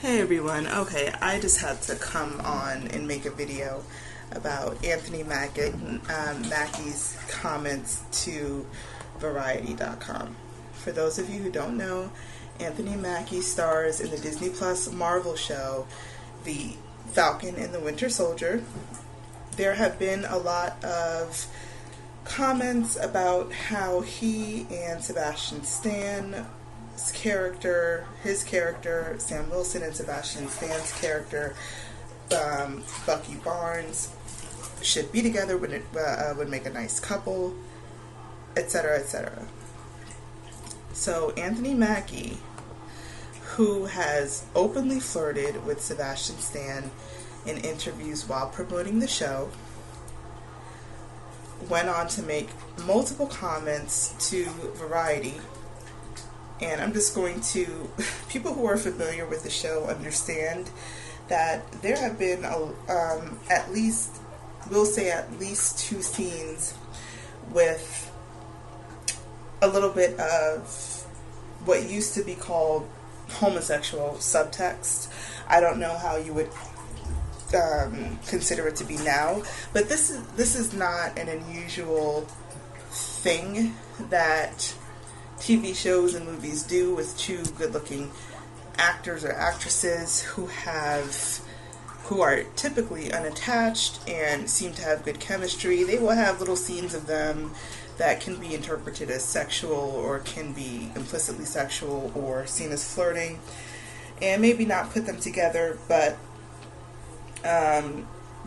Hey everyone, okay, I just had to come on and make a video about Mackie's comments to Variety.com. For those of you who don't know, Anthony Mackie stars in the Disney Plus Marvel show, The Falcon and the Winter Soldier. There have been a lot of comments about how he and Sebastian Stan his character, Sam Wilson, and Sebastian Stan's character, Bucky Barnes, should be together, would make a nice couple, etc., etc. So Anthony Mackie, who has openly flirted with Sebastian Stan in interviews while promoting the show, went on to make multiple comments to Variety. And I'm just going to, people who are familiar with the show understand that there have been at least two scenes with a little bit of what used to be called homosexual subtext. I don't know how you would consider it to be now, but this is not an unusual thing that TV shows and movies do with two good-looking actors or actresses who are typically unattached and seem to have good chemistry. They will have little scenes of them that can be interpreted as sexual or can be implicitly sexual or seen as flirting, and maybe not put them together, but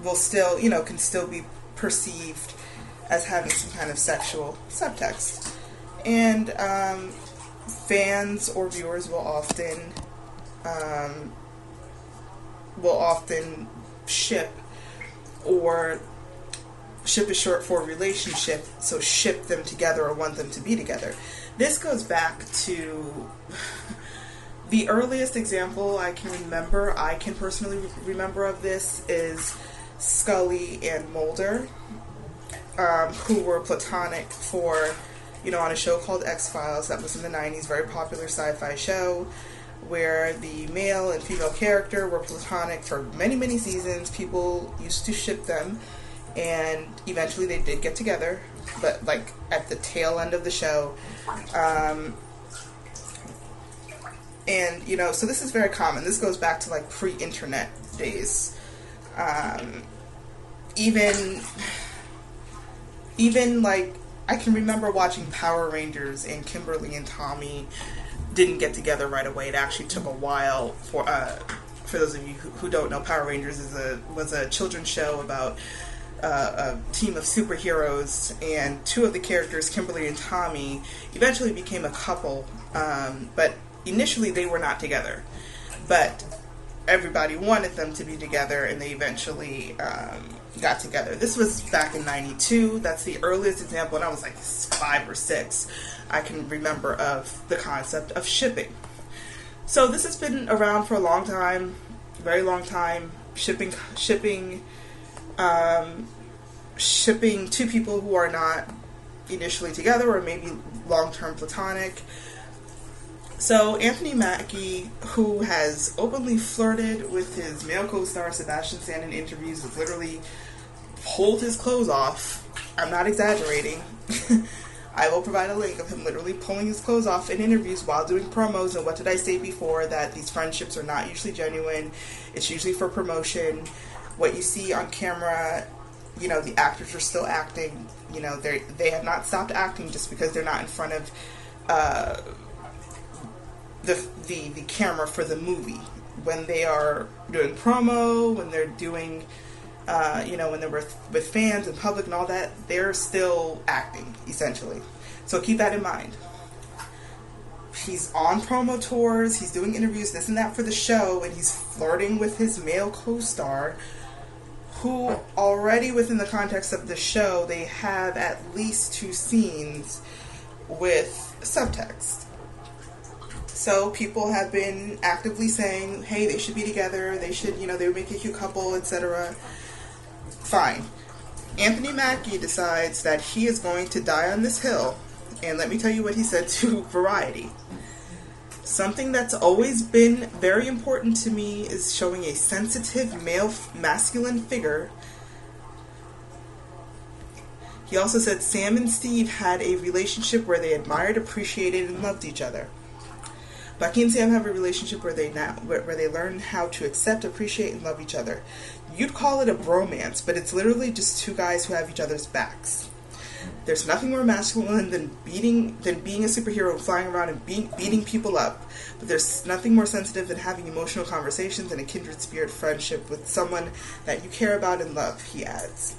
will still, can still be perceived as having some kind of sexual subtext. And fans or viewers will often ship, or ship is short for relationship, so ship them together or want them to be together. This goes back to the earliest example I can personally remember of this is Scully and Mulder, who were platonic for, on a show called X-Files that was in the 90s, very popular sci-fi show, where the male and female character were platonic for many, many seasons. People used to ship them, and eventually they did get together, but like at the tail end of the show. And, so this is very common. This goes back to like pre-internet days. Even like, I can remember watching Power Rangers, and Kimberly and Tommy didn't get together right away. It actually took a while for those of you who don't know, Power Rangers was a children's show about a team of superheroes, and two of the characters, Kimberly and Tommy, eventually became a couple, but initially they were not together. But everybody wanted them to be together, and they eventually got together. This was back in '92. That's the earliest example, and I was like 5 or 6. I can remember of the concept of shipping. So this has been around for a long time, very long time. Shipping two people who are not initially together, or maybe long-term platonic. So Anthony Mackie, who has openly flirted with his male co-star Sebastian Stan in interviews, has literally pulled his clothes off. I'm not exaggerating. I will provide a link of him literally pulling his clothes off in interviews while doing promos. And what did I say before? That these friendships are not usually genuine. It's usually for promotion. What you see on camera, the actors are still acting. They have not stopped acting just because they're not in front of the camera for the movie. When they are doing promo, when they're doing when they're with fans and public and all that, they're still acting, essentially. So keep that in mind. He's on promo tours, he's doing interviews, this and that for the show, and he's flirting with his male co-star, who already within the context of the show, they have at least 2 scenes with subtext. So people have been actively saying, hey, they should be together, they should, they would make a cute couple, etc. Fine. Anthony Mackie decides that he is going to die on this hill, and let me tell you what he said to Variety. Something that's always been very important to me is showing a sensitive male masculine figure. He also said Sam and Steve had a relationship where they admired, appreciated, and loved each other. Bucky and Sam have a relationship where they learn how to accept, appreciate, and love each other. You'd call it a bromance, but it's literally just two guys who have each other's backs. There's nothing more masculine than being a superhero and flying around and beating people up. But there's nothing more sensitive than having emotional conversations and a kindred spirit friendship with someone that you care about and love, he adds.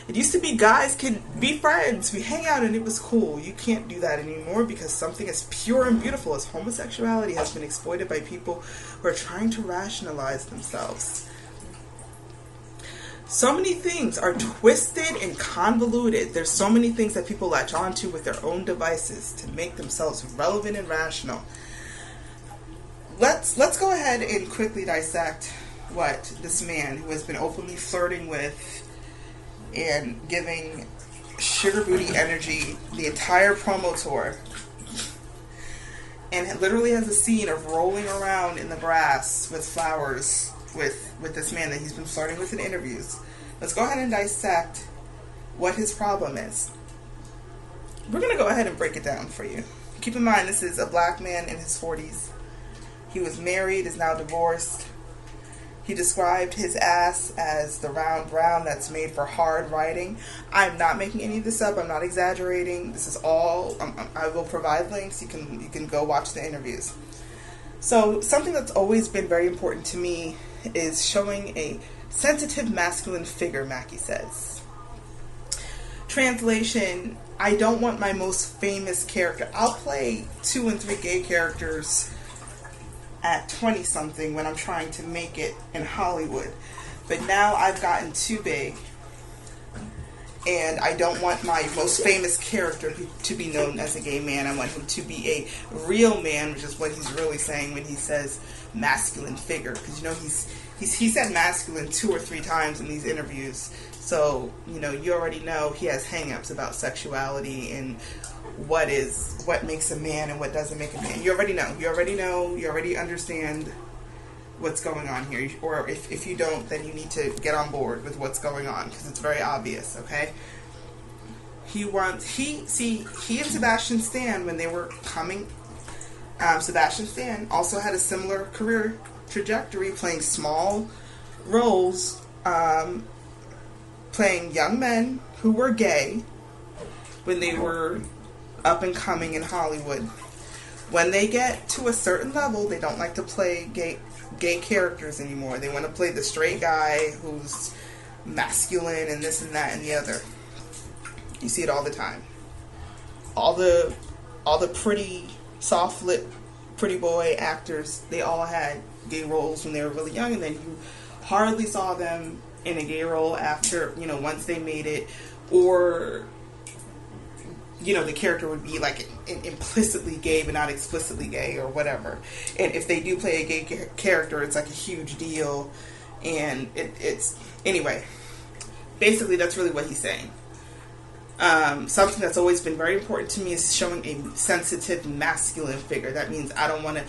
It used to be guys could be friends. We hang out and it was cool. You can't do that anymore because something as pure and beautiful as homosexuality has been exploited by people who are trying to rationalize themselves. So many things are twisted and convoluted. There's so many things that people latch onto with their own devices to make themselves relevant and rational. Let's go ahead and quickly dissect what this man who has been openly flirting with and giving sugar booty energy the entire promo tour, and literally has a scene of rolling around in the grass with flowers with this man that he's been flirting with in interviews. Let's go ahead and dissect what his problem is. We're going to go ahead and break it down for you. Keep in mind, this is a black man in his 40s. He was married, is now divorced. He described his ass as the round brown that's made for hard riding. I'm not making any of this up. I'm not exaggerating. This is all, I will provide links. You can go watch the interviews. So something that's always been very important to me is showing a sensitive masculine figure, Mackie says. Translation, I don't want my most famous character. I'll play 2 and 3 gay characters at 20-something when I'm trying to make it in Hollywood. But now I've gotten too big, and I don't want my most famous character to be known as a gay man. I want him to be a real man, which is what he's really saying when he says masculine figure. Because, you know, he said masculine 2 or 3 times in these interviews. So, you know, you already know he has hang-ups about sexuality and what makes a man and what doesn't make a man. You already know. You already understand what's going on here. Or if you don't, then you need to get on board with what's going on, because it's very obvious, okay? He and Sebastian Stan, when they were coming, Sebastian Stan also had a similar career trajectory, playing small roles, playing young men who were gay when they were up and coming in Hollywood. When they get to a certain level, they don't like to play gay characters anymore. They want to play the straight guy who's masculine and this and that and the other. You see it all the time. All the pretty soft lit pretty boy actors, they all had gay roles when they were really young, and then you hardly saw them in a gay role after, you know, once they made it, or, you know, the character would be like implicitly gay but not explicitly gay or whatever. And if they do play a gay character, it's like a huge deal. And it's anyway, basically that's really what he's saying. Something that's always been very important to me is showing a sensitive masculine figure. That means I don't want to,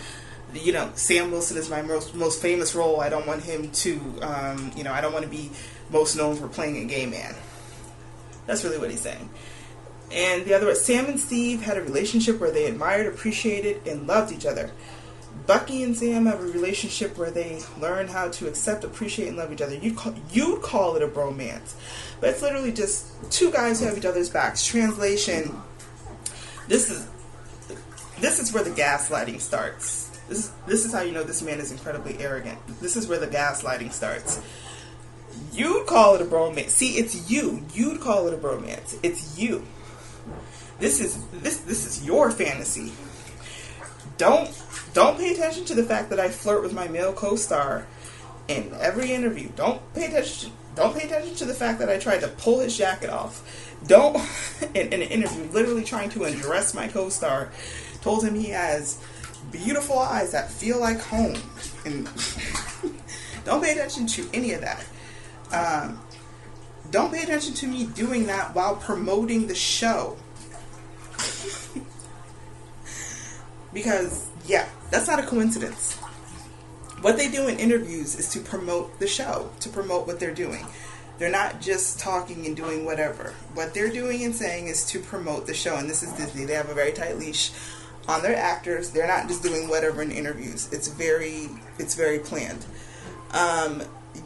you know, Sam Wilson is my most famous role. I don't want him to, you know, I don't want to be most known for playing a gay man. That's really what he's saying. And the other was, Sam and Steve had a relationship where they admired, appreciated, and loved each other. Bucky and Sam have a relationship where they learn how to accept, appreciate, and love each other. You'd call it a bromance. But it's literally just two guys who have each other's backs. Translation, this is where the gaslighting starts. This is how you know this man is incredibly arrogant. This is where the gaslighting starts. You'd call it a bromance. See, it's you. You'd call it a bromance. It's you. This is your fantasy. Don't pay attention to the fact that I flirt with my male co-star in every interview. Don't pay attention to the fact that I tried to pull his jacket off. Don't in an interview, literally trying to undress my co-star, told him he has beautiful eyes that feel like home. And don't pay attention to any of that. Don't pay attention to me doing that while promoting the show. Because Yeah, that's not a coincidence. What they do in interviews is to promote the show, to promote what they're doing. They're not just talking and doing whatever. What they're doing and saying is to promote the show. And this is Disney. They have a very tight leash on their actors. They're not just doing whatever in interviews. It's very planned.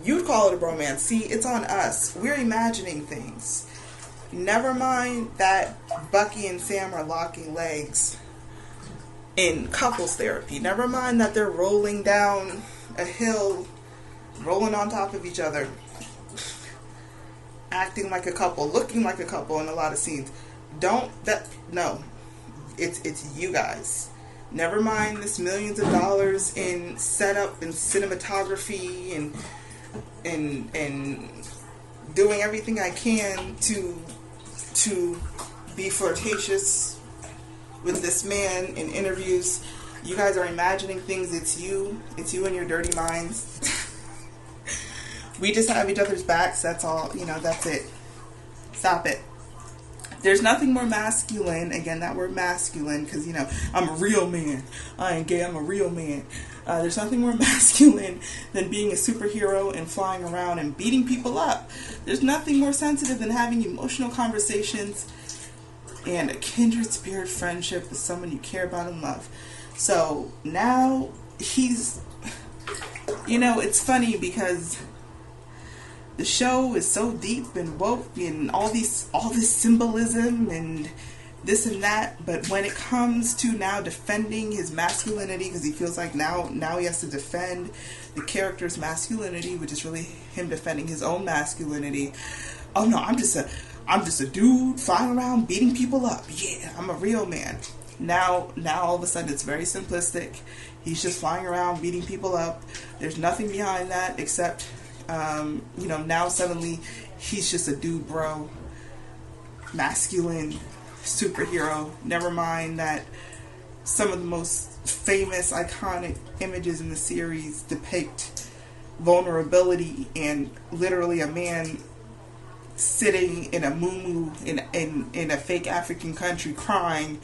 You'd call it a bromance. See, it's on us. We're imagining things. Never mind that Bucky and Sam are locking legs in couples therapy. Never mind that they're rolling down a hill, rolling on top of each other, acting like a couple, looking like a couple in a lot of scenes. No. It's you guys. Never mind this millions of dollars in setup and cinematography and doing everything I can to be flirtatious with this man in interviews. You guys are imagining things. It's you and your dirty minds. We just have each other's backs. That's all. That's it. Stop it. There's nothing more masculine, again, that word masculine, because, I'm a real man. I ain't gay, I'm a real man. There's nothing more masculine than being a superhero and flying around and beating people up. There's nothing more sensitive than having emotional conversations and a kindred spirit friendship with someone you care about and love. So now he's, it's funny because the show is so deep and woke and all this symbolism and this and that, but when it comes to now defending his masculinity, because he feels like now he has to defend the character's masculinity, which is really him defending his own masculinity. Oh no, I'm just a dude flying around beating people up. Yeah, I'm a real man. Now all of a sudden it's very simplistic. He's just flying around beating people up. There's nothing behind that except now suddenly he's just a dude bro, masculine superhero. Never mind that some of the most famous iconic images in the series depict vulnerability and literally a man sitting in a muumuu in a fake African country crying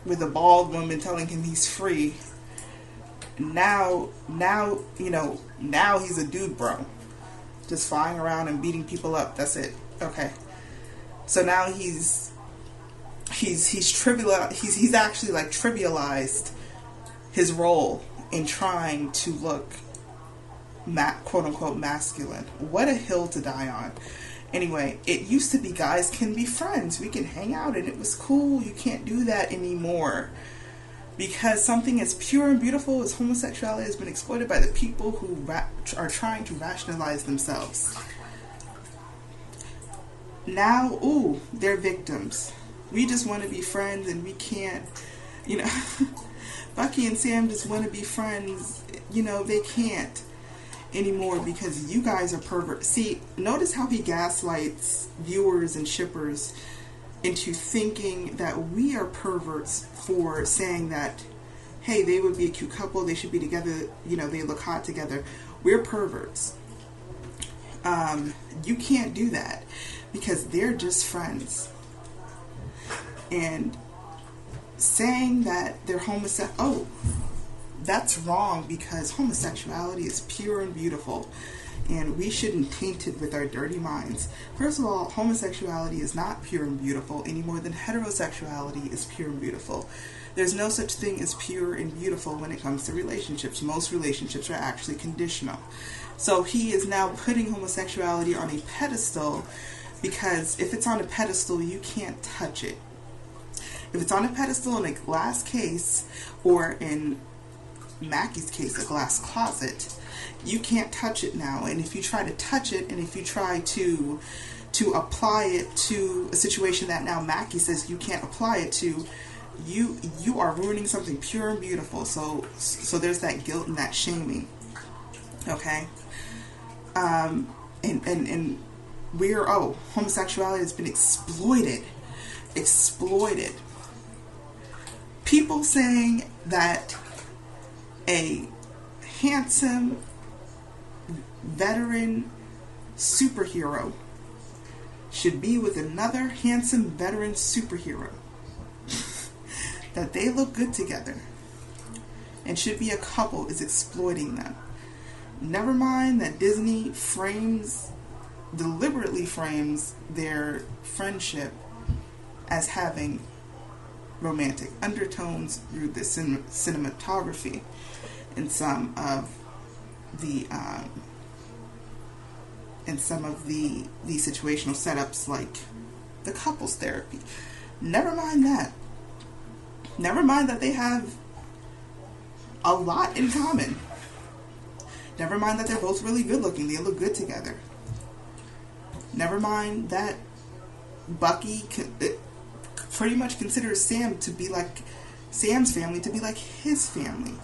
with a bald woman telling him he's free. Now he's a dude bro, just flying around and beating people up. That's it. Okay. So now he's actually like trivialized his role in trying to look quote unquote masculine. What a hill to die on. Anyway, it used to be guys can be friends. We can hang out and it was cool. You can't do that anymore. Because something as pure and beautiful as homosexuality has been exploited by the people who are trying to rationalize themselves. Now, they're victims. We just want to be friends and we can't, Bucky and Sam just want to be friends. They can't anymore because you guys are perverts. See, notice how he gaslights viewers and shippers into thinking that we are perverts for saying that, hey, they would be a cute couple, they should be together, they look hot together. We're perverts. You can't do that because they're just friends. And saying that they're homosexual, that's wrong because homosexuality is pure and beautiful. And we shouldn't taint it with our dirty minds. First of all, homosexuality is not pure and beautiful any more than heterosexuality is pure and beautiful. There's no such thing as pure and beautiful when it comes to relationships. Most relationships are actually conditional. So he is now putting homosexuality on a pedestal because if it's on a pedestal, you can't touch it. If it's on a pedestal in a glass case, or in Mackie's case, a glass closet, you can't touch it now. And if you try to touch it, and if you try to apply it to a situation that now Mackie says you can't apply it to, you are ruining something pure and beautiful. So there's that guilt and that shaming. Okay? And homosexuality has been exploited. People saying that a handsome veteran superhero should be with another handsome veteran superhero. That they look good together. and should be a couple is exploiting them. Never mind that Disney deliberately frames their friendship as having romantic undertones through the cinematography and some of the situational setups, like the couples therapy. Never mind that. Never mind that they have a lot in common. Never mind that they're both really good looking. They look good together. Never mind that Bucky pretty much considers Sam's family to be like his family.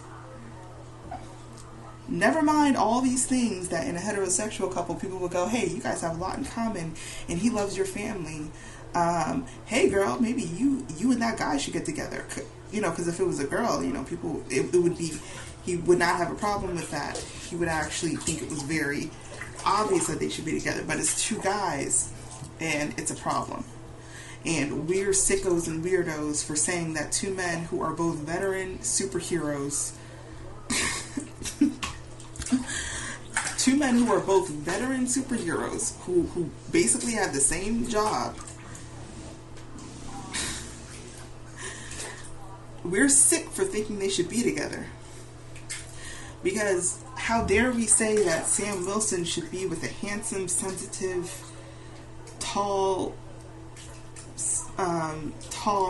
Never mind all these things that in a heterosexual couple people will go, hey, you guys have a lot in common and he loves your family. Hey girl, maybe you and that guy should get together. Because if it was a girl, it would be, he would not have a problem with that. He would actually think it was very obvious that they should be together. But it's two guys and it's a problem. And we're sickos and weirdos for saying that two men who are both veteran superheroes two men who are both veteran superheroes who basically have the same job. We're sick for thinking they should be together. Because how dare we say that Sam Wilson should be with a handsome, sensitive, tall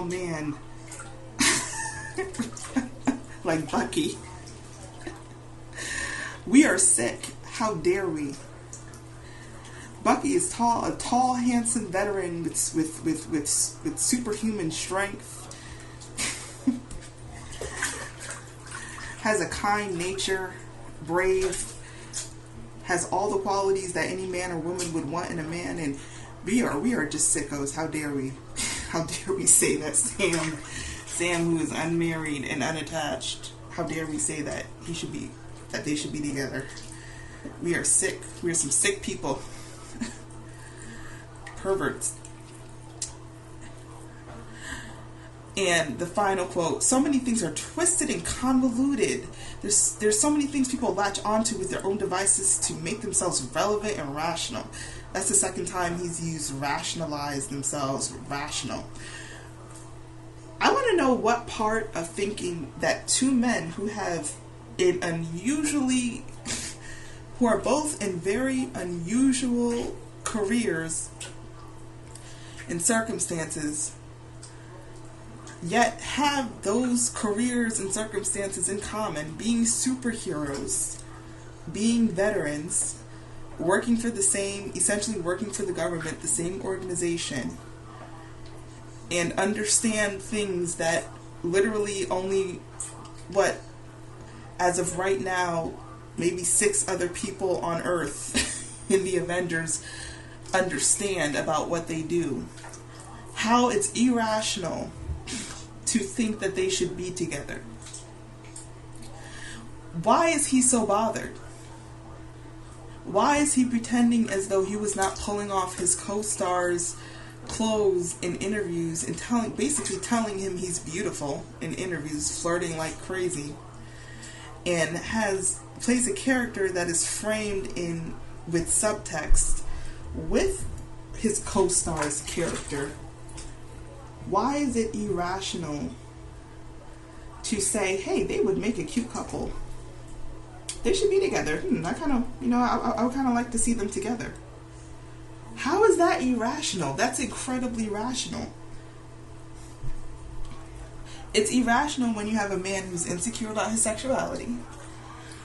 man like Bucky. We are sick. How dare we? Bucky is tall, a tall, handsome veteran with superhuman strength. Has a kind nature, brave, has all the qualities that any man or woman would want in a man, and we are just sickos. How dare we? How dare we say that Sam who is unmarried and unattached, how dare we say that they should be together? We are sick. We are some sick people. Perverts. And the final quote, so many things are twisted and convoluted. There's so many things people latch onto with their own devices to make themselves relevant and rational. That's the second time he's used rationalize themselves, rational. I want to know what part of thinking that two men who have who are both in very unusual careers and circumstances, yet have those careers and circumstances in common, being superheroes, being veterans, essentially working for the government, the same organization, and understand things that literally only, as of right now, maybe 6 other people on Earth in the Avengers understand about what they do. How it's irrational to think that they should be together. Why is he so bothered? Why is he pretending as though he was not pulling off his co-star's clothes in interviews and basically telling him he's beautiful in interviews, flirting like crazy, and plays a character that is framed with subtext with his co-star's character? Why is it irrational to say, hey, they would make a cute couple? They should be together. I kind of, I would kind of like to see them together. How is that irrational? That's incredibly rational. It's irrational when you have a man who's insecure about his sexuality,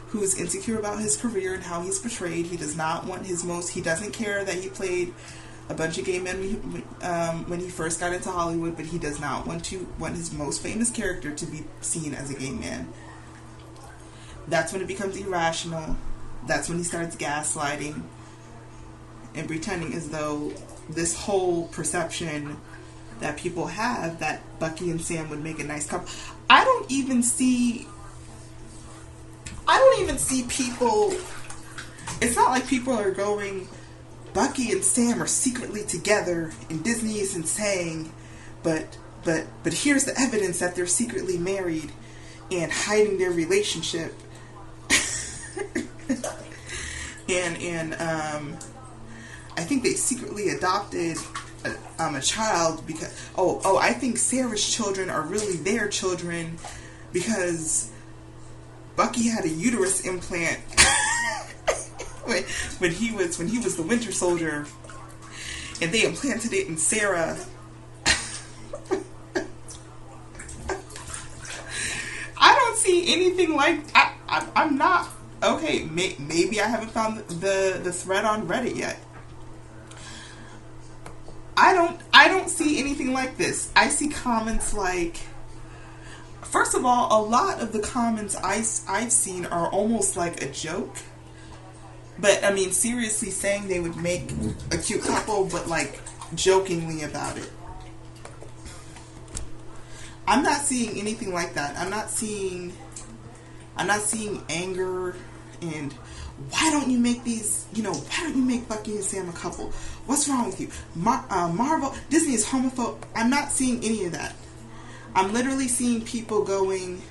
who's insecure about his career and how he's portrayed. He does not want he doesn't care that he played a bunch of gay men when he first got into Hollywood, but he does not want his most famous character to be seen as a gay man. That's when it becomes irrational. That's when he starts gaslighting and pretending as though this whole perception that people have that Bucky and Sam would make a nice couple. I don't even see people. It's not like people are going, Bucky and Sam are secretly together and Disney isn't saying, but here's the evidence that they're secretly married. and hiding their relationship. and I think they secretly adopted a child because I think Sarah's children are really their children because Bucky had a uterus implant when he was the Winter Soldier, and they implanted it in Sarah. I don't see anything like I'm not okay. Maybe I haven't found the thread on Reddit yet. I don't see anything like this. I see comments like, first of all, a lot of the comments I've seen are almost like a joke. But I mean, seriously saying they would make a cute couple, but like jokingly about it. I'm not seeing anything like that. I'm not seeing anger and why don't you make these, why don't you make Bucky and Sam a couple? What's wrong with you? Marvel, Disney is homophobe. I'm not seeing any of that. I'm literally seeing people going,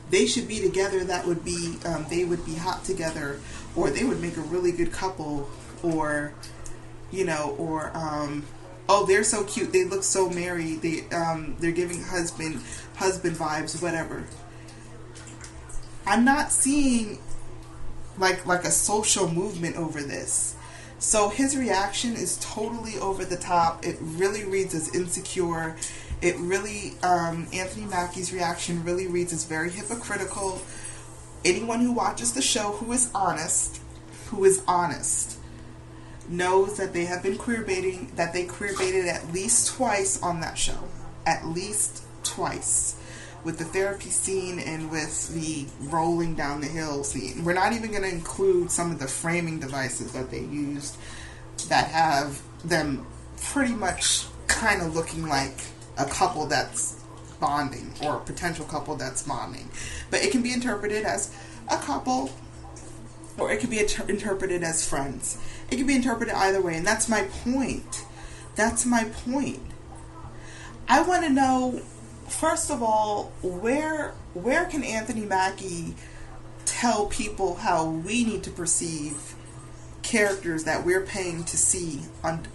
they should be together, that would be, they would be hot together, or they would make a really good couple, or, oh, they're so cute, they look so married, they're giving husband vibes, whatever. I'm not seeing like a social movement over this. So his reaction is totally over the top. It really reads as insecure. It really, Anthony Mackie's reaction really reads as very hypocritical. Anyone who watches the show who is honest, knows that they have been queerbaiting, that they queerbaited at least twice on that show. At least twice. With the therapy scene and with the rolling down the hill scene. We're not even going to include some of the framing devices that they used that have them pretty much kind of looking like a couple that's bonding, or a potential couple that's bonding. But it can be interpreted as a couple, or it can be interpreted as friends. It can be interpreted either way, and that's my point. That's my point. I want to know, first of all, where can Anthony Mackie tell people how we need to perceive characters that we're paying to see on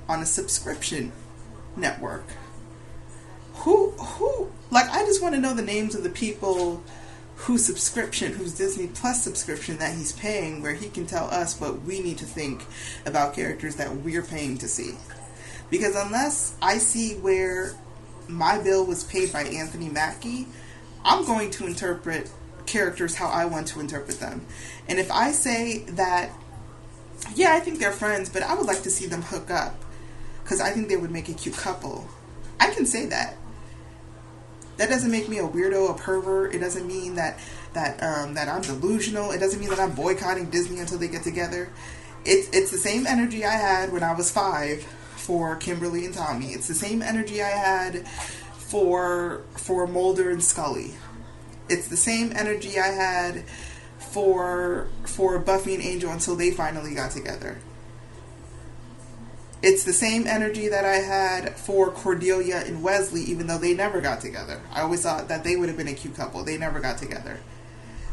a subscription network? Who like, I just want to know the names of the people whose Disney Plus subscription that he's paying, where he can tell us what we need to think about characters that we're paying to see. Because unless I see where my bill was paid by Anthony Mackie, I'm going to interpret characters how I want to interpret them. And if I say that, yeah, I think they're friends, but I would like to see them hook up because I think they would make a cute couple, I can say that. That doesn't make me a weirdo, a pervert. It doesn't mean that I'm delusional. It doesn't mean that I'm boycotting Disney until they get together. It's the same energy I had when I was 5 for Kimberly and Tommy. It's the same energy I had for Mulder and Scully. It's the same energy I had for Buffy and Angel until they finally got together. It's the same energy that I had for Cordelia and Wesley, even though they never got together. I always thought that they would have been a cute couple. They never got together.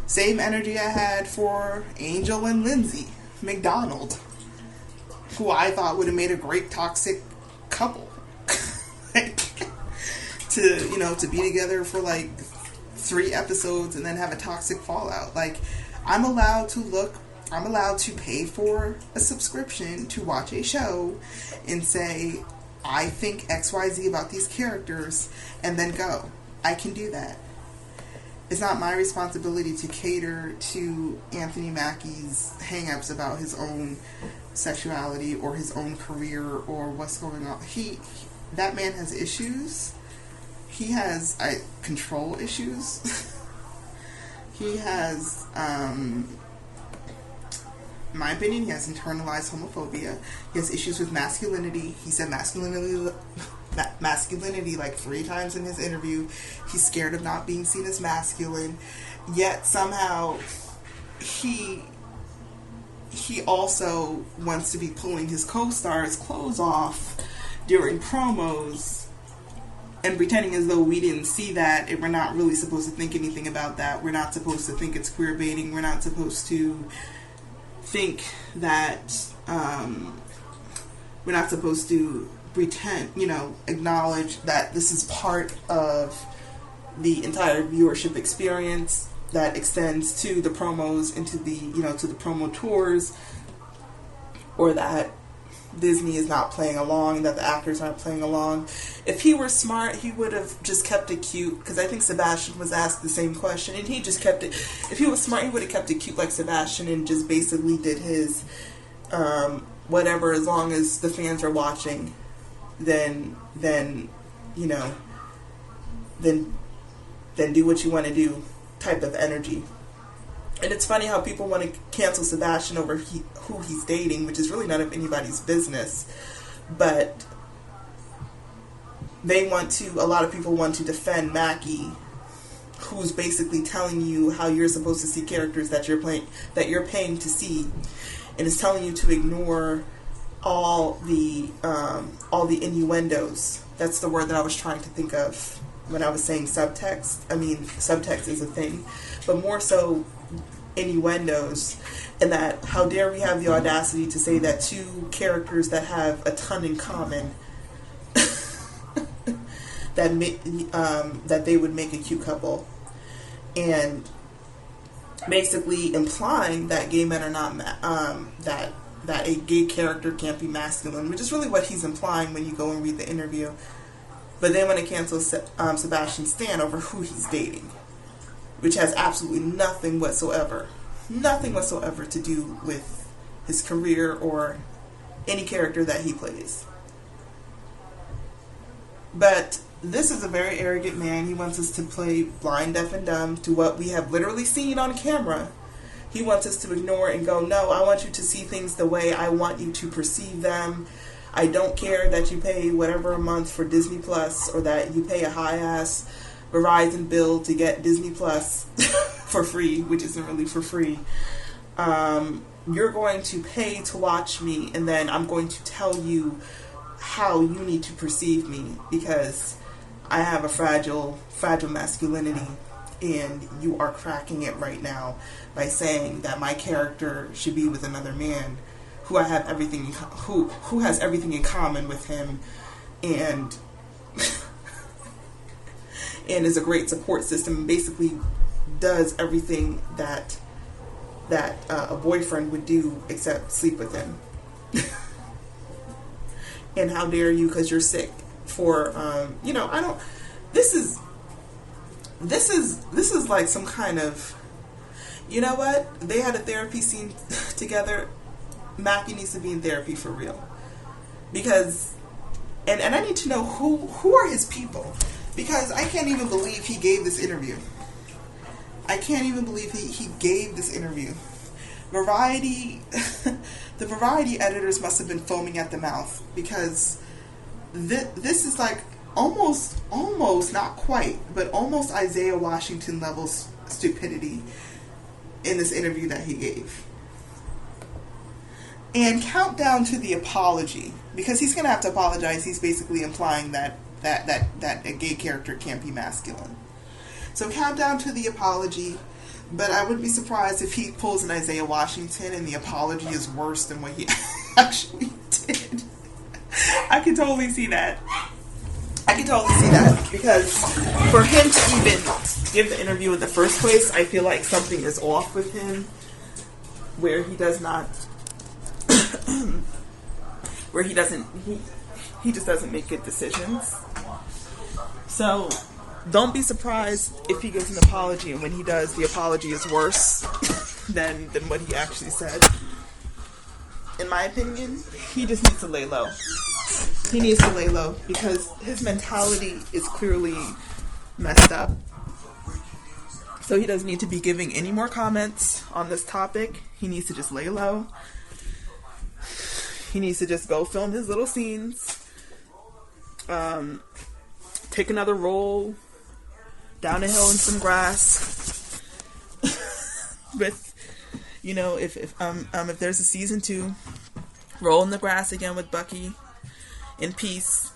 Same energy I had for Angel and Lindsay McDonald, who I thought would have made a great toxic couple. to be together for like 3 episodes and then have a toxic fallout. Like, I'm allowed to pay for a subscription to watch a show and say, I think XYZ about these characters, and then go. I can do that. It's not my responsibility to cater to Anthony Mackie's hang-ups about his own sexuality or his own career or what's going on. That man has issues. He has control issues. He has, in my opinion, he has internalized homophobia. He has issues with masculinity. He said masculinity like 3 times in his interview. He's scared of not being seen as masculine. Yet somehow he also wants to be pulling his co-stars' clothes off during promos and pretending as though we didn't see that, and we're not really supposed to think anything about that. We're not supposed to think it's queer baiting. We're not supposed to think that, we're not supposed to pretend, acknowledge that this is part of the entire viewership experience that extends to the promos and to the, to the promo tours, or that Disney is not playing along, that the actors aren't playing along. If he were smart, he would have just kept it cute, because I think Sebastian was asked the same question, and he just kept it. If he was smart, he would have kept it cute like Sebastian and just basically did his whatever, as long as the fans are watching, then do what you want to do type of energy. And it's funny how people want to cancel Sebastian over who he's dating, which is really none of anybody's business. But a lot of people want to defend Mackie, who's basically telling you how you're supposed to see characters that you're paying to see, and is telling you to ignore all the innuendos. That's the word that I was trying to think of when I was saying subtext. I mean, subtext is a thing, but more so innuendos. And that, how dare we have the audacity to say that two characters that have a ton in common that they would make a cute couple, and basically implying that gay men are not that a gay character can't be masculine, which is really what he's implying when you go and read the interview. But they want to cancel Sebastian Stan over who he's dating, which has absolutely nothing whatsoever to do with his career or any character that he plays. But this is a very arrogant man. He wants us to play blind, deaf, and dumb to what we have literally seen on camera. He wants us to ignore and go, no, I want you to see things the way I want you to perceive them. I don't care that you pay whatever a month for Disney Plus, or that you pay a high-ass Verizon bill to get Disney Plus for free, which isn't really for free. You're going to pay to watch me, and then I'm going to tell you how you need to perceive me, because I have a fragile masculinity, and you are cracking it right now by saying that my character should be with another man who I have everything, who has everything in common with him, and and is a great support system, and basically does everything that a boyfriend would do except sleep with him. And how dare you, because you're sick, for I don't. This is like some kind of, you know what? They had a therapy scene together. Mackie needs to be in therapy for real, because and I need to know who are his people, because I can't even believe he gave this interview. I can't even believe he gave this interview. Variety, the Variety editors must have been foaming at the mouth, because this is like almost, not quite, but almost Isaiah Washington level stupidity in this interview that he gave. And countdown to the apology, because he's going to have to apologize. He's basically implying that a gay character can't be masculine. So countdown to the apology, but I wouldn't be surprised if he pulls an Isaiah Washington and the apology is worse than what he actually did. I can totally see that. Because for him to even give the interview in the first place, I feel like something is off with him, where he does not, he just doesn't make good decisions. So don't be surprised if he gives an apology, and when he does, the apology is worse than what he actually said. In my opinion, he just needs to lay low. He needs to lay low, because his mentality is clearly messed up. So he doesn't need to be giving any more comments on this topic. He needs to just lay low. He needs to just go film his little scenes. Take another roll down a hill in some grass. With, if there's a season 2, roll in the grass again with Bucky in peace.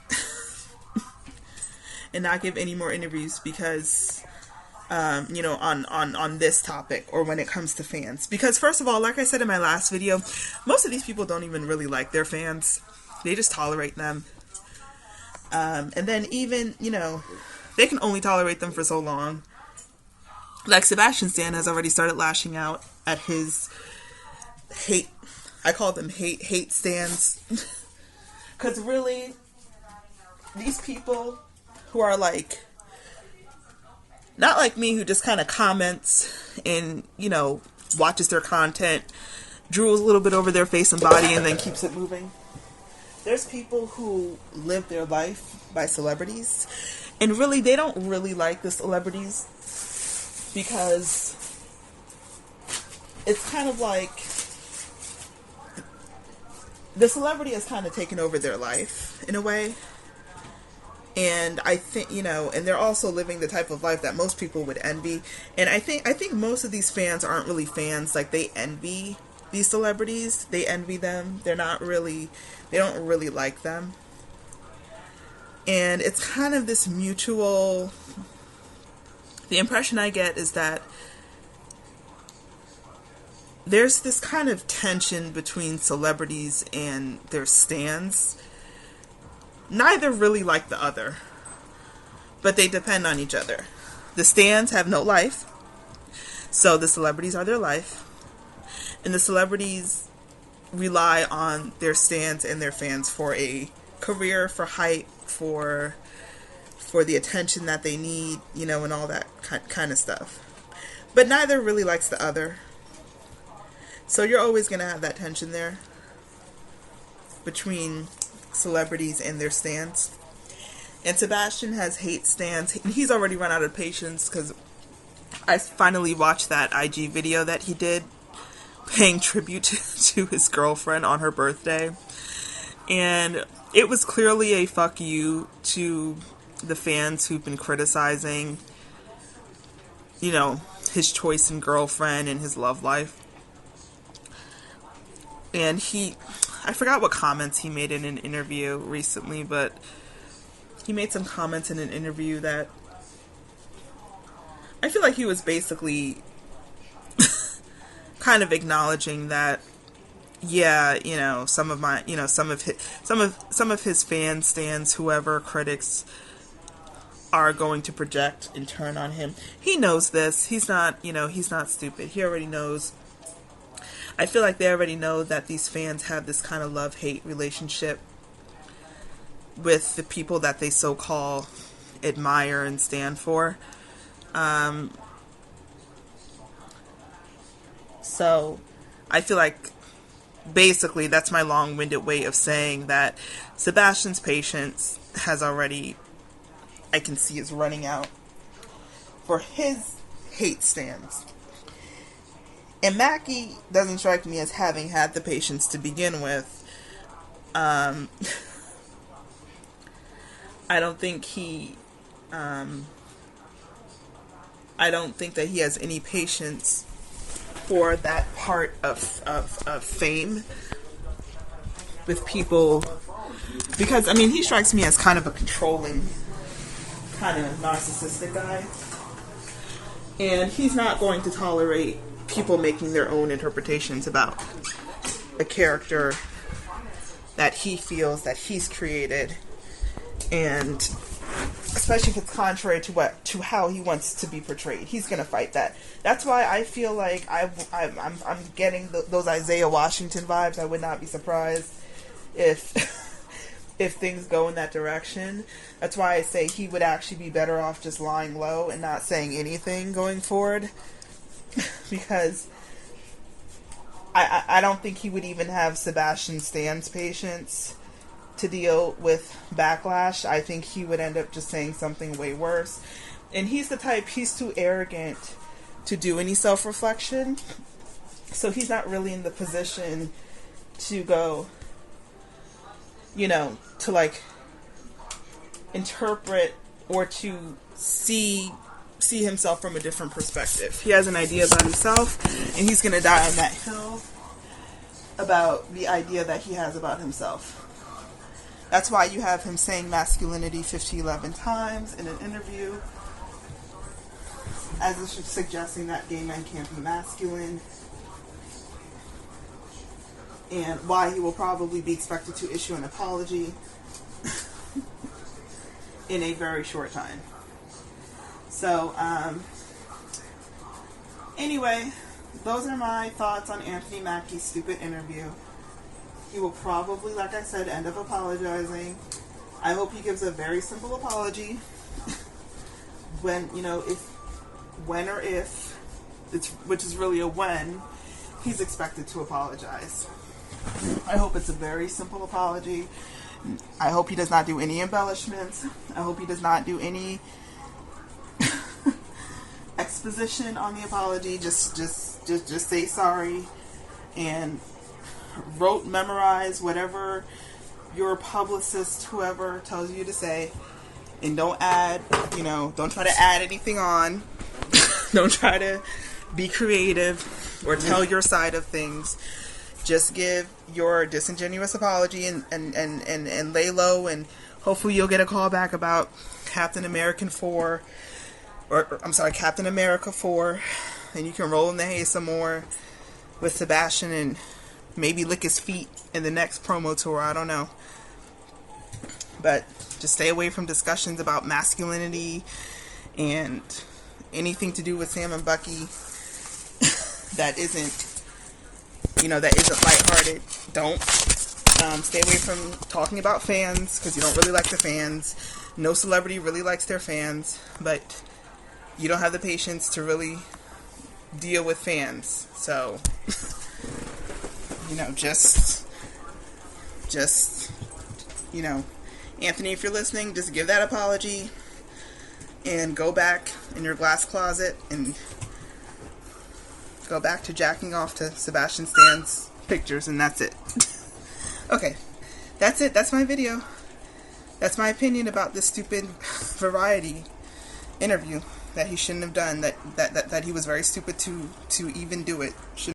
and not give any more interviews because, on this topic or when it comes to fans. Because first of all, like I said in my last video, most of these people don't even really like their fans. They just tolerate them. And then even, they can only tolerate them for so long. Like Sebastian Stan has already started lashing out at his hate. I call them hate stands. Because really, these people who are like, not like me, who just kind of comments and, watches their content, drools a little bit over their face and body, and then keeps it moving. There's people who live their life by celebrities, and really, they don't really like the celebrities because it's kind of like the celebrity has kind of taken over their life in a way. And I think, and they're also living the type of life that most people would envy. And I think most of these fans aren't really fans. Like, they envy these celebrities. They envy them. They don't really like them. And it's kind of this mutual, the impression I get is that there's this kind of tension between celebrities and their stans. Neither really like the other, but they depend on each other. The stans have no life, so the celebrities are their life, and the celebrities rely on their stans and their fans for a career, for hype, for the attention that they need, and all that kind of stuff. But neither really likes the other, so you're always going to have that tension there between celebrities and their stans. And Sebastian has hate stans, and he's already run out of patience because I finally watched that IG video that he did paying tribute to his girlfriend on her birthday, and it was clearly a fuck you to the fans who've been criticizing his choice in girlfriend and his love life. And I forgot what comments he made in an interview recently, but he made some comments in an interview that I feel like he was basically kind of acknowledging that, some of his fans, stans, whoever, critics are going to project and turn on him. He knows this. He's not stupid. He already knows. I feel like they already know that these fans have this kind of love-hate relationship with the people that they so-called admire and stand for. So I feel like basically that's my long-winded way of saying that Sebastian's patience has already, I can see, is running out for his hate stands. And Mackie doesn't strike me as having had the patience to begin with. I don't think that he has any patience for that part of fame with people, because he strikes me as kind of a controlling, kind of narcissistic guy, and he's not going to tolerate people making their own interpretations about a character that he feels that he's created, and especially if it's contrary to how he wants to be portrayed. He's gonna fight that. That's why I feel like I'm getting those Isaiah Washington vibes. I would not be surprised if if things go in that direction. That's why I say he would actually be better off just lying low and not saying anything going forward. Because I don't think he would even have Sebastian Stan's patience to deal with backlash. I think he would end up just saying something way worse. And he's the type, he's too arrogant to do any self-reflection. So he's not really in the position to go, to like interpret or to see himself from a different perspective. He has an idea about himself, and he's going to die on that hill about the idea that he has about himself. That's why you have him saying masculinity 11 times in an interview, as if suggesting that gay men can't be masculine, and why he will probably be expected to issue an apology in a very short time. So, anyway, those are my thoughts on Anthony Mackie's stupid interview. He will probably, like I said, end up apologizing. I hope he gives a very simple apology when, which is really a when, he's expected to apologize. I hope it's a very simple apology. I hope he does not do any embellishments. I hope he does not do any exposition on the apology. Just say sorry and memorize whatever your publicist, whoever, tells you to say, and don't try to add anything on. Don't try to be creative or tell your side of things. Just give your disingenuous apology and lay low, and hopefully you'll get a call back about Captain America 4, and you can roll in the hay some more with Sebastian and maybe lick his feet in the next promo tour. I don't know. But just stay away from discussions about masculinity and anything to do with Sam and Bucky that isn't lighthearted. Don't stay away from talking about fans, because you don't really like the fans. No celebrity really likes their fans, but you don't have the patience to really deal with fans. So Anthony, if you're listening, just give that apology and go back in your glass closet and go back to jacking off to Sebastian Stan's pictures, and that's it. Okay, that's it. That's my video. That's my opinion about this stupid Variety interview that he shouldn't have done. That he was very stupid to even do it.